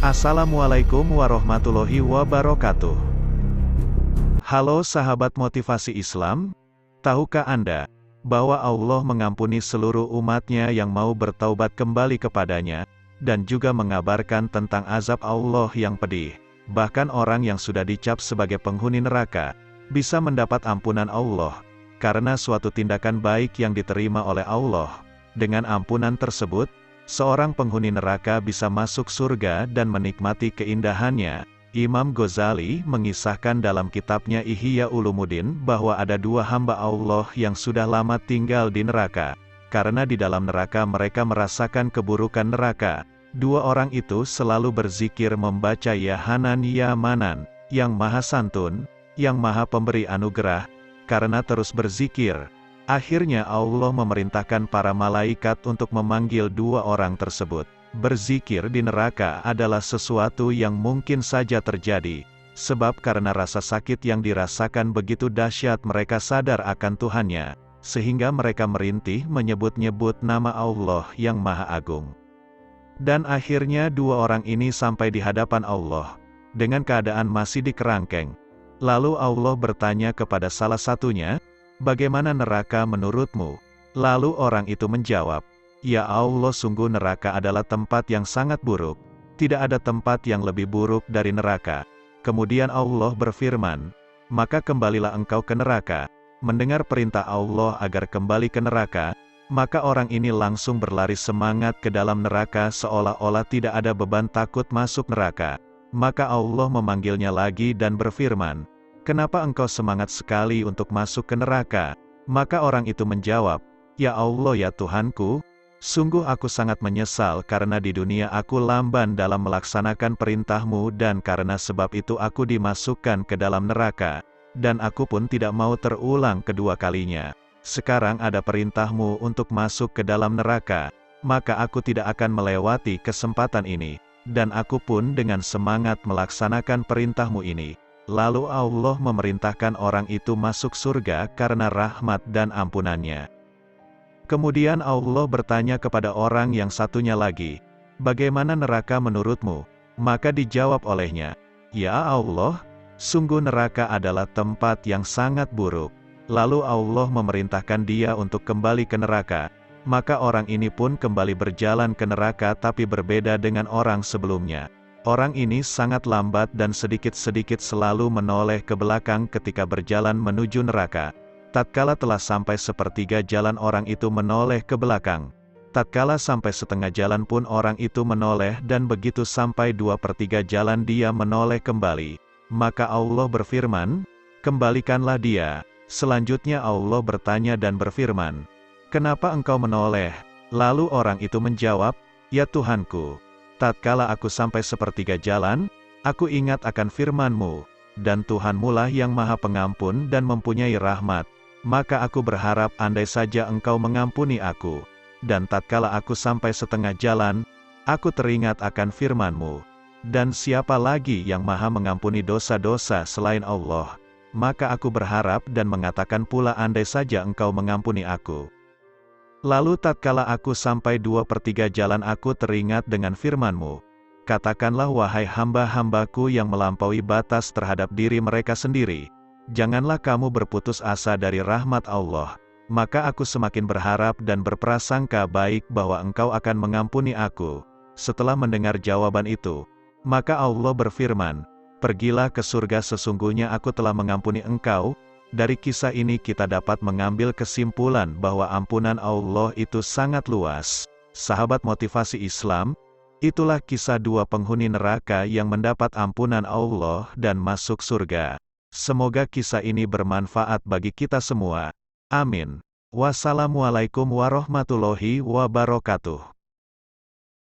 Assalamualaikum warahmatullahi wabarakatuh. Halo sahabat motivasi Islam, tahukah Anda bahwa Allah mengampuni seluruh umatnya yang mau bertaubat kembali kepadanya, dan juga mengabarkan tentang azab Allah yang pedih. Bahkan orang yang sudah dicap sebagai penghuni neraka, bisa mendapat ampunan Allah, karena suatu tindakan baik yang diterima oleh Allah. Dengan ampunan tersebut, seorang penghuni neraka bisa masuk surga dan menikmati keindahannya. Imam Ghazali mengisahkan dalam kitabnya Ihya Ulumuddin bahwa ada dua hamba Allah yang sudah lama tinggal di neraka. Karena di dalam neraka mereka merasakan keburukan neraka. Dua orang itu selalu berzikir membaca Ya Hanan Ya Manan, yang Maha Santun, yang Maha Pemberi Anugerah. Karena terus berzikir, akhirnya Allah memerintahkan para malaikat untuk memanggil dua orang tersebut. Berzikir di neraka adalah sesuatu yang mungkin saja terjadi, sebab karena rasa sakit yang dirasakan begitu dahsyat mereka sadar akan Tuhannya, sehingga mereka merintih menyebut-nyebut nama Allah yang Maha Agung. Dan akhirnya dua orang ini sampai di hadapan Allah, dengan keadaan masih di kerangkeng. Lalu Allah bertanya kepada salah satunya, "Bagaimana neraka menurutmu?" Lalu orang itu menjawab, "Ya Allah, sungguh neraka adalah tempat yang sangat buruk. Tidak ada tempat yang lebih buruk dari neraka." Kemudian Allah berfirman, "Maka kembalilah engkau ke neraka." Mendengar perintah Allah agar kembali ke neraka, maka orang ini langsung berlari semangat ke dalam neraka seolah-olah tidak ada beban takut masuk neraka. Maka Allah memanggilnya lagi dan berfirman, "Kenapa engkau semangat sekali untuk masuk ke neraka?" Maka orang itu menjawab, "Ya Allah, ya Tuhanku, sungguh aku sangat menyesal karena di dunia aku lamban dalam melaksanakan perintah-Mu dan karena sebab itu aku dimasukkan ke dalam neraka, dan aku pun tidak mau terulang kedua kalinya. Sekarang ada perintah-Mu untuk masuk ke dalam neraka, maka aku tidak akan melewati kesempatan ini, dan aku pun dengan semangat melaksanakan perintah-Mu ini." Lalu Allah memerintahkan orang itu masuk surga karena rahmat dan ampunannya. Kemudian Allah bertanya kepada orang yang satunya lagi, "Bagaimana neraka menurutmu?" Maka dijawab olehnya, "Ya Allah, sungguh neraka adalah tempat yang sangat buruk." Lalu Allah memerintahkan dia untuk kembali ke neraka. Maka orang ini pun kembali berjalan ke neraka tapi berbeda dengan orang sebelumnya. Orang ini sangat lambat dan sedikit-sedikit selalu menoleh ke belakang ketika berjalan menuju neraka. Tatkala telah sampai sepertiga jalan orang itu menoleh ke belakang. Tatkala sampai setengah jalan pun orang itu menoleh dan begitu sampai 2/3 jalan dia menoleh kembali. Maka Allah berfirman, "Kembalikanlah dia." Selanjutnya Allah bertanya dan berfirman, "Kenapa engkau menoleh?" Lalu orang itu menjawab, "Ya Tuhanku, tatkala aku sampai sepertiga jalan, aku ingat akan firman-Mu, dan Tuhan-Mulah yang Maha Pengampun dan mempunyai rahmat. Maka aku berharap andai saja Engkau mengampuni aku. Dan tatkala aku sampai setengah jalan, aku teringat akan firman-Mu. Dan siapa lagi yang Maha mengampuni dosa-dosa selain Allah? Maka aku berharap dan mengatakan pula andai saja Engkau mengampuni aku. Lalu tatkala aku sampai 2/3 jalan aku teringat dengan firman-Mu. Katakanlah wahai hamba-hambaku yang melampaui batas terhadap diri mereka sendiri. Janganlah kamu berputus asa dari rahmat Allah. Maka aku semakin berharap dan berprasangka baik bahwa Engkau akan mengampuni aku." Setelah mendengar jawaban itu, maka Allah berfirman, "Pergilah ke surga, sesungguhnya aku telah mengampuni engkau." Dari kisah ini kita dapat mengambil kesimpulan bahwa ampunan Allah itu sangat luas. Sahabat motivasi Islam, itulah kisah dua penghuni neraka yang mendapat ampunan Allah dan masuk surga. Semoga kisah ini bermanfaat bagi kita semua. Amin. Wassalamualaikum warahmatullahi wabarakatuh.